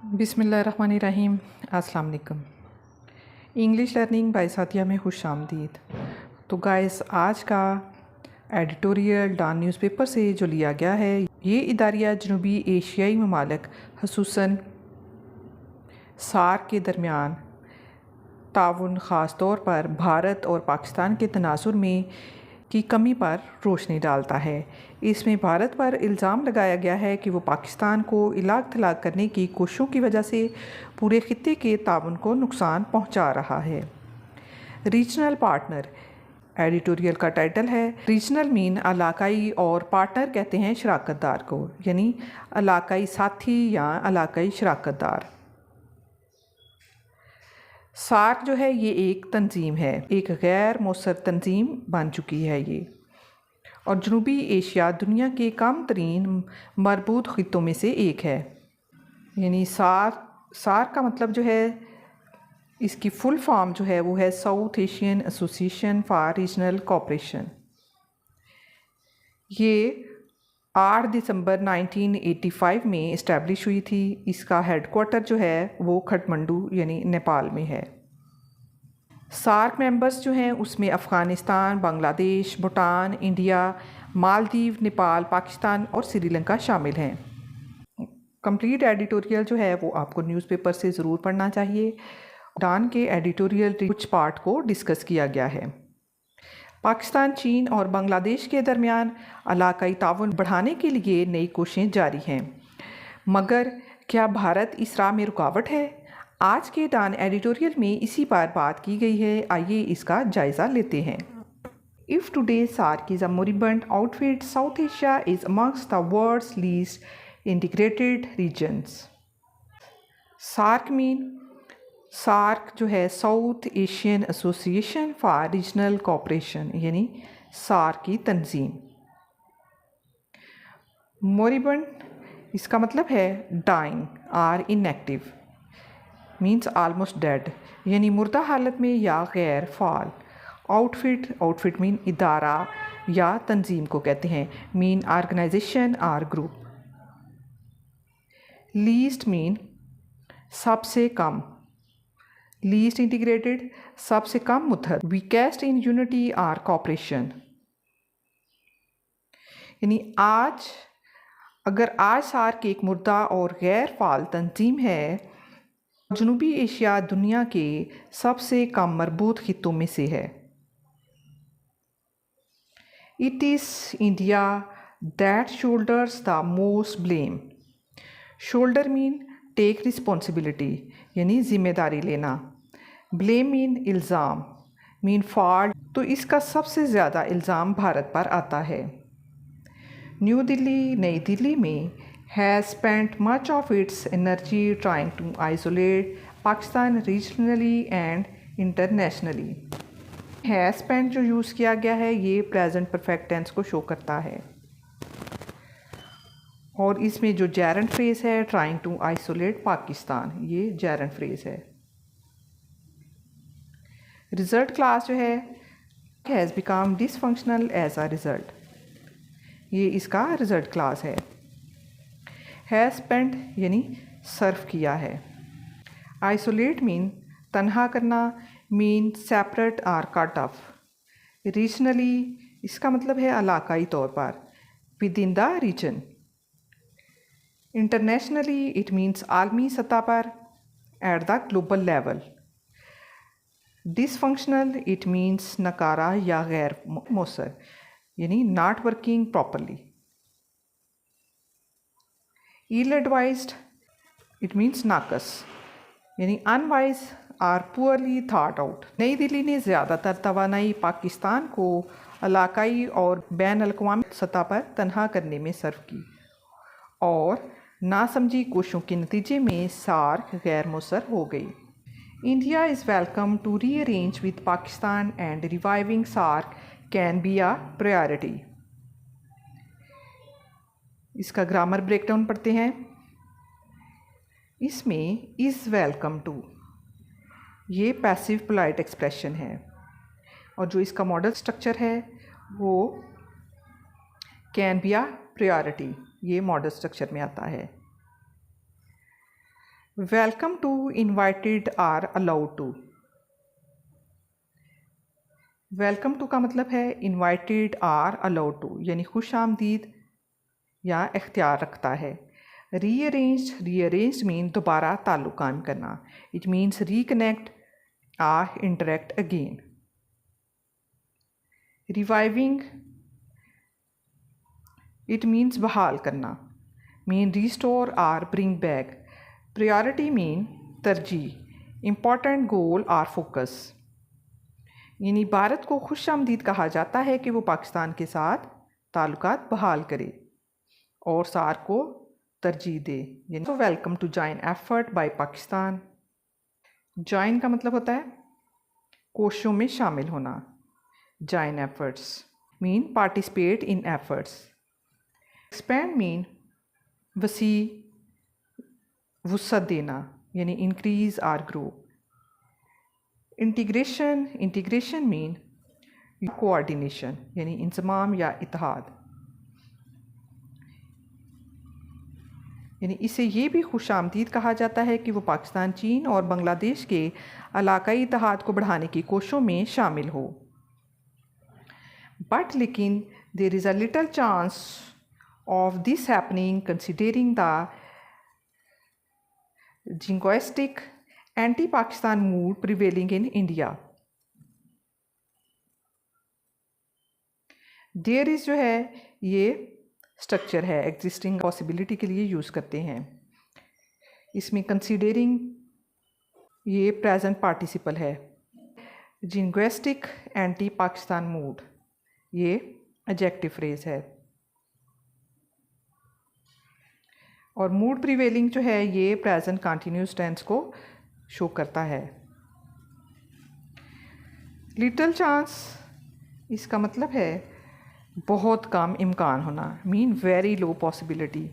बिस्मिल्लाहिर्रहमानिर्रहीम। अस्सलाम वालेकुम। इंग्लिश लर्निंग बाय साथिया में खुशामदीद। तो गाइस, आज का एडिटोरियल डॉन न्यूज़पेपर से जो लिया गया है, ये इदारिया जनूबी एशियाई ममालिक खसूसन सार्क के दरमियान ताउन ख़ास तौर पर भारत और पाकिस्तान के तनासुर में की कमी पर रोशनी डालता है। इसमें भारत पर इल्ज़ाम लगाया गया है कि वो पाकिस्तान को इलाक़ तलाक़ करने की कोशिशों की वजह से पूरे खित्ते के ताउन को नुकसान पहुंचा रहा है। रीजनल पार्टनर एडिटोरियल का टाइटल है रीजनल मीन इलाकाई और पार्टनर कहते हैं शराकतदार को, यानी इलाकाई साथी या इलाकाई शराकतदार। सार्क जो है ये एक तंजीम है, एक गैर मौसर तंजीम बन चुकी है ये, और जनूबी एशिया दुनिया के कम तरीन मरबूत खित्तों में से एक है। यानी सार्क का मतलब जो है, इसकी फुल फॉर्म जो है वो है south Asian association for regional cooperation. ये 8 दिसंबर 1985 में इस्टेब्लिश हुई थी। इसका हेडक्वार्टर जो है वो काठमांडू यानी नेपाल में है। सार्क मेंबर्स जो हैं उसमें अफ़गानिस्तान, बांग्लादेश, भूटान, इंडिया, मालदीव, नेपाल, पाकिस्तान और श्रीलंका शामिल हैं। कंप्लीट एडिटोरियल जो है वो आपको न्यूज़पेपर से ज़रूर पढ़ना चाहिए। डॉन के एडिटोरियल कुछ पार्ट को डिस्कस किया गया है। पाकिस्तान, चीन और बांग्लादेश के दरमियान इलाकाई ताउन बढ़ाने के लिए नई कोशिशें जारी हैं, मगर क्या भारत इस राह में रुकावट है? आज के डॉन एडिटोरियल में इसी पर बात की गई है। आइए इसका जायज़ा लेते हैं। If today's SAARC is a moribund outfit, South Asia is amongst the world's least integrated regions. SAARC जो है south Asian association for regional cooperation, यानी सार्क की तंजीम। मोरिबंड इसका मतलब है डाइंग और इनएक्टिव, मीन्स आलमोस्ट डेड, यानी मुर्दा हालत में या गैर फाल। आउटफिट मीन इदारा या तंजीम को कहते हैं, मीन ऑर्गेनाइजेशन और ग्रुप। लीस्ट मीन सबसे कम, लीस्ट इंटीग्रेटेड सबसे कम मुत्तहद। वीकेस्ट इन यूनिटी और कॉपरेशन, यानी अगर आज सार्क एक मुर्दा और गैर फाल तंजीम है, जनूबी एशिया दुनिया के सबसे कम मरबूत खित्तों में से है। It is India that shoulders the most blame. Shoulder mean take responsibility, यानी जिम्मेदारी लेना। ब्लेम मीन इल्ज़ाम, मीन फॉल्ट, तो इसका सबसे ज़्यादा इल्ज़ाम भारत पर आता है। नई दिल्ली में has spent much of its energy trying to isolate Pakistan regionally and internationally. has spent जो यूज़ किया गया है ये प्रेजेंट परफेक्ट टेंस को शो करता है, और इसमें जो जैरन फ्रेज है ट्राइंग टू आइसोलेट पाकिस्तान, ये जैरन फ्रेज है। रिजल्ट क्लास जो है has become dysfunctional as a result, ये इसका रिजल्ट क्लास है। हैज़ स्पेंट यानी सर्व किया है। आइसोलेट मीन तन्हा करना, मीन सेपरेट और कट ऑफ। रीजनली इसका मतलब है इलाकाई तौर पर, within the reason. Internationally it means आलमी सतह पर, at the global level. Dysfunctional it means नकारा या गैर मौसर, यानी not working properly. Ill advised it means नाकस, यानी अनवाइज और पुअरली थॉट आउट। नई दिल्ली ने ज़्यादातर तवानाई पाकिस्तान को इलाकाई और बैन अल-अक़वामी सतह पर तन्हा करने में सर्व की, और नासमझी कोशिशों के नतीजे में सार्क गैर मौसर हो गई। India is welcome to rearrange with Pakistan and reviving SAARC can be a priority. इसका ग्रामर ब्रेकडाउन पढ़ते हैं। इसमें इज़ वेलकम टू ये पैसिव पोलाइट एक्सप्रेशन है, और जो इसका मॉडल स्ट्रक्चर है वो कैन बी अ प्रायोरिटी, ये मॉडल स्ट्रक्चर में आता है। Welcome to, invited, or allowed to. Welcome to का मतलब है इनवाइटेड आर अलाउड टू, यानी खुश आमदीद या इख्तियार रखता है। रीअरेंज्ड मीन दोबारा ताल्लुक़ कायम करना। It means reconnect or interact again. Reviving it means बहाल करना, mean restore or bring back. Priority mean तरजीह। इम्पॉर्टेंट गोल आर फोकस, यानी भारत को खुश आमदीद कहा जाता है कि वो पाकिस्तान के साथ ताल्लुकात बहाल करे और सार्क को तरजीह दे। यानी तो welcome to join effort by Pakistan. Join का मतलब होता है कोशिशों में शामिल होना। Join efforts mean participate in efforts. Expand mean वसी वुसअत देना, यानी increase or grow. Integration mean coordination, यानी इंजमाम या इत्तेहाद। यानी इसे ये भी खुश आमदीद कहा जाता है कि वो पाकिस्तान, चीन और बांग्लादेश के इलाकाई इत्तेहाद को बढ़ाने की कोशिशों में शामिल हो। बट लेकिन there is a little chance of this happening considering the jingoistic anti Pakistan mood prevailing in India. There is जो है ये स्ट्रक्चर है, एग्जिस्टिंग पॉसिबिलिटी के लिए यूज़ करते हैं। इसमें कंसीडरिंग ये प्रेजेंट पार्टिसिपल है। जिंग्विस्टिक एंटी पाकिस्तान मूड ये एडजेक्टिव फ्रेज है। और मूड प्रिवेलिंग जो है ये प्रेजेंट कंटिन्यूस टेंस को शो करता है। लिटिल चांस इसका मतलब है बहुत कम इम्कान होना, mean very low possibility.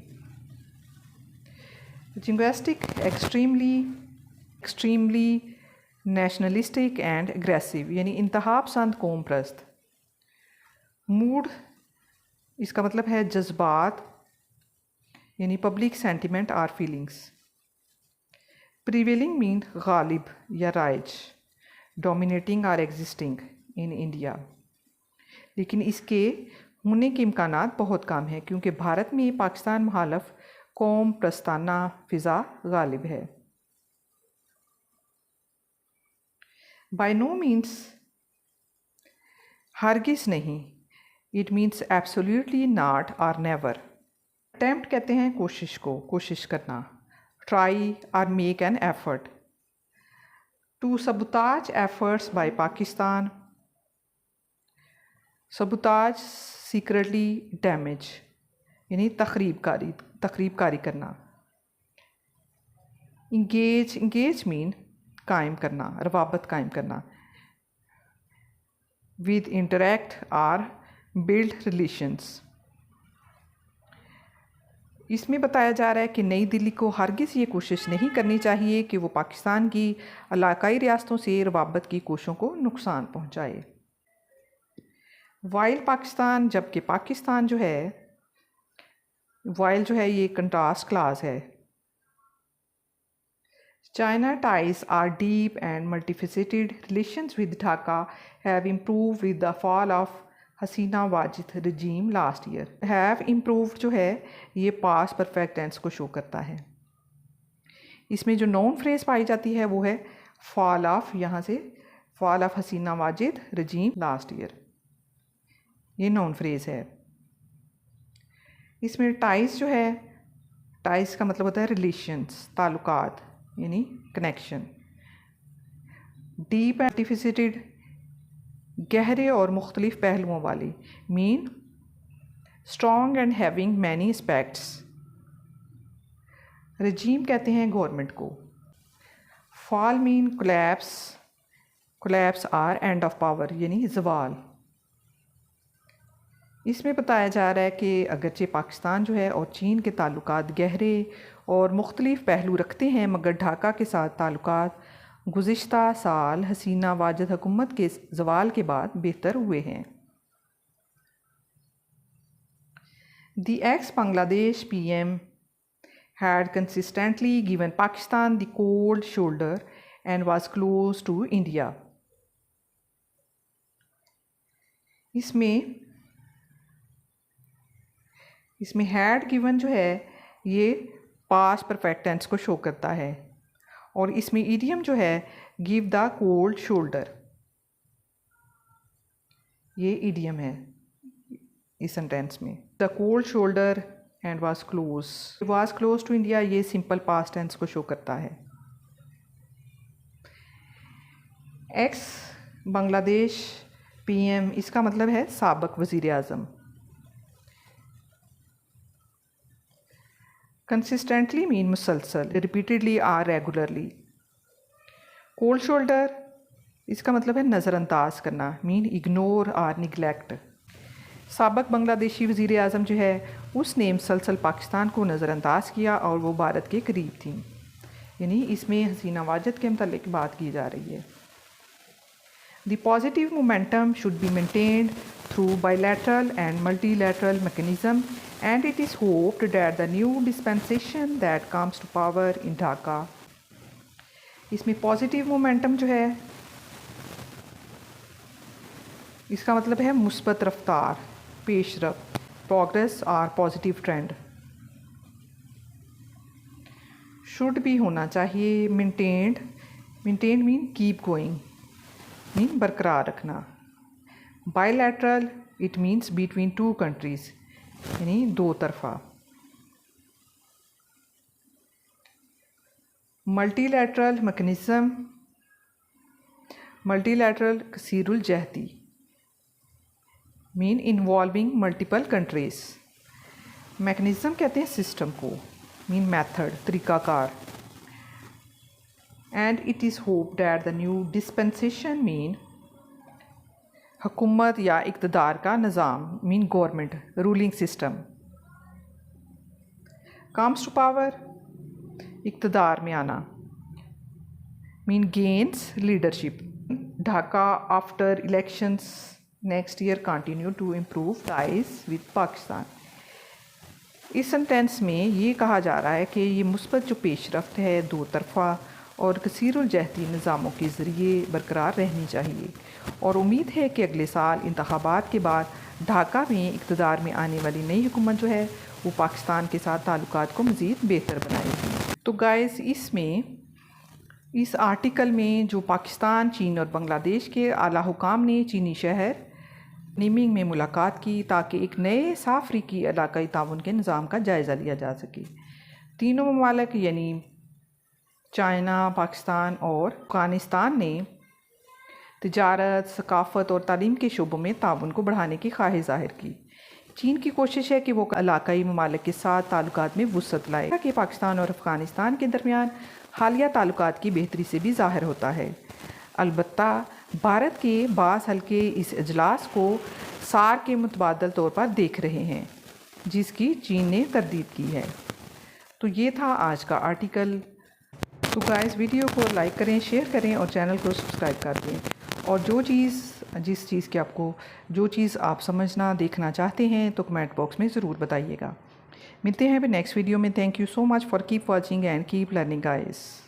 Jingoistic extremely nationalistic and aggressive, यानी इंतहा पसंद, कौम परस्त। मूड इसका मतलब है जज्बात, यानी public sentiment or feelings. Prevailing mean गालिब या राइज, dominating or existing in India. लेकिन इसके होने के इम्कानात बहुत कम हैं क्योंकि भारत में पाकिस्तान मुखालिफ कौम प्रस्ताना फ़िज़ा गालिब है। बाय नो मीन्स हरगिज़ नहीं, इट मीन्स एब्सोल्युटली नॉट और नेवर। अटेम्प्ट कहते हैं कोशिश को, कोशिश करना। ट्राई और make an effort. To sabotage efforts by Pakistan. Sabotage secretly damage, यानी तखरीबकारी करना। इंगेज मीन कायम करना, रवाबत कायम करना। With interact or build relations. इसमें बताया जा रहा है कि नई दिल्ली को हरगिज़ ये कोशिश नहीं करनी चाहिए कि वो पाकिस्तान की इलाकाई रियासतों से रवाबत की कोशिशों को नुकसान पहुंचाए। वाइल पाकिस्तान, जबकि पाकिस्तान जो है, वाइल जो है ये कंट्रास्ट क्लास है। China ties are deep and multifaceted. Relations with Dhaka have improved with the fall of Hasina Wajid regime last year. Have improved जो है ये past perfect tense को शो करता है। इसमें जो नॉन फ्रेज पाई जाती है वो है fall of, यहाँ से fall of Hasina Wajid regime last year, ये नॉन फ्रेज है। इसमें टाइज जो है, टाइज का मतलब होता है रिलेशंस, ताल्लुकात, यानी कनेक्शन। डीप एंड मल्टीफेसेटेड, गहरे और मुख्तलिफ पहलुओं वाली, mean strong and having many aspects. Regime कहते हैं गवर्नमेंट को। Fall mean collapse or end of power, यानी ज़वाल। इसमें बताया जा रहा है कि अगरचे पाकिस्तान जो है और चीन के ताल्लुकात गहरे और मुख्तलिफ पहलू रखते हैं, मगर ढाका के साथ ताल्लुकात गुज़िश्ता साल हसीना वाजिद हुकूमत के ज़वाल के बाद बेहतर हुए हैं। The ex Bangladesh PM had consistently given Pakistan the cold shoulder and was close to India. इसमें had given जो है ये past perfect tense को शो करता है और इसमें idiom जो है give the cold shoulder, ये idiom है इस सेंटेंस में. The cold shoulder and was close to India ये सिंपल पास्ट टेंस को शो करता है. एक्स बांग्लादेश पीएम, इसका मतलब है साबिक वज़ीर आज़म. कंसिस्टेंटली मीन मुसलसल, repeatedly or regularly. Cold shoulder इसका मतलब है नज़रअंदाज करना, मीन इग्नोर आर निगलेक्ट. साबिक बांग्लादेशी वज़ीर आज़म जो है उसने मुसलसल पाकिस्तान को नज़रअंदाज किया और वो भारत के करीब थी. यानी इसमें हसीना वाजिद के मतलब बात की जा रही है. The positive momentum should be maintained through bilateral and multilateral mechanism and it is hoped that the new dispensation that comes to power in Dhaka. इसमें पॉजिटिव मोमेंटम जो है इसका मतलब है मुस्बत रफ्तार, पेशरफ, प्रोग्रेस और पॉजिटिव ट्रेंड. शुड भी होना चाहिए. Maintained mean keep going, mean बरकरार रखना. Bilateral it means between two countries, यानी दो तरफा. मल्टीलैटरल मैकेनिज्म, मल्टीलैटरल कसीरुल जहती, mean involving multiple countries. Mechanism कहते हैं सिस्टम को, मीन मेथड, तरीक़ाकार. And it is hope that the new dispensation mean हुकूमत या इक़्तिदार का निज़ाम, mean government, ruling system. Comes to power इक़्तिदार में आना, mean gains leadership. Dhaka after elections next year continue to improve ties with Pakistan. इस सेंटेंस में ये कहा जा रहा है कि ये मुस्बत जो पेशरफ्त है दो तरफ़ा और कसीरुल जहती निज़ामों के ज़रिए बरकरार रहनी चाहिए. और उम्मीद है कि अगले साल इंतखाबात के बाद ढाका में इक़्तिदार में आने वाली नई हुकूमत जो है वो पाकिस्तान के साथ ताल्लुकात को मज़ीद बेहतर बनाएगी. तो गाइस इस आर्टिकल में जो पाकिस्तान, चीन और बांग्लादेश के आला हुकाम ने चीनी शहर नीमिंग में मुलाकात की ताकि एक नए साफ अफ्रीकी इलाकाई ताउन के निज़ाम का जायज़ा लिया जा सके. तीनों ममालिक यानी चाइना, पाकिस्तान और अफ़गानिस्तान ने तिजारत, सकाफ़त और तालीम के शोबों में ताउन को बढ़ाने की ख्वाहिश ज़ाहिर की. चीन की कोशिश है कि वो इलाकाई ममालिक के साथ ताल्लुकात में वुसअत लाए कि पाकिस्तान और अफ़गानिस्तान के दरमियान हालिया ताल्लुकात की बेहतरी से भी ज़ाहिर होता है. अलबत्ता भारत के बास हल्के इस इजलास को सार के मुतबादल तौर पर देख रहे हैं जिसकी चीन ने तरदीद की है. तो ये था आज का आर्टिकल. तो गाइस वीडियो को लाइक करें, शेयर करें और चैनल को सब्सक्राइब कर दें. और जिस चीज़ की आपको जो चीज़ आप समझना देखना चाहते हैं तो कमेंट बॉक्स में ज़रूर बताइएगा. मिलते हैं नेक्स्ट वीडियो में. Thank you so much for keep watching and keep learning guys.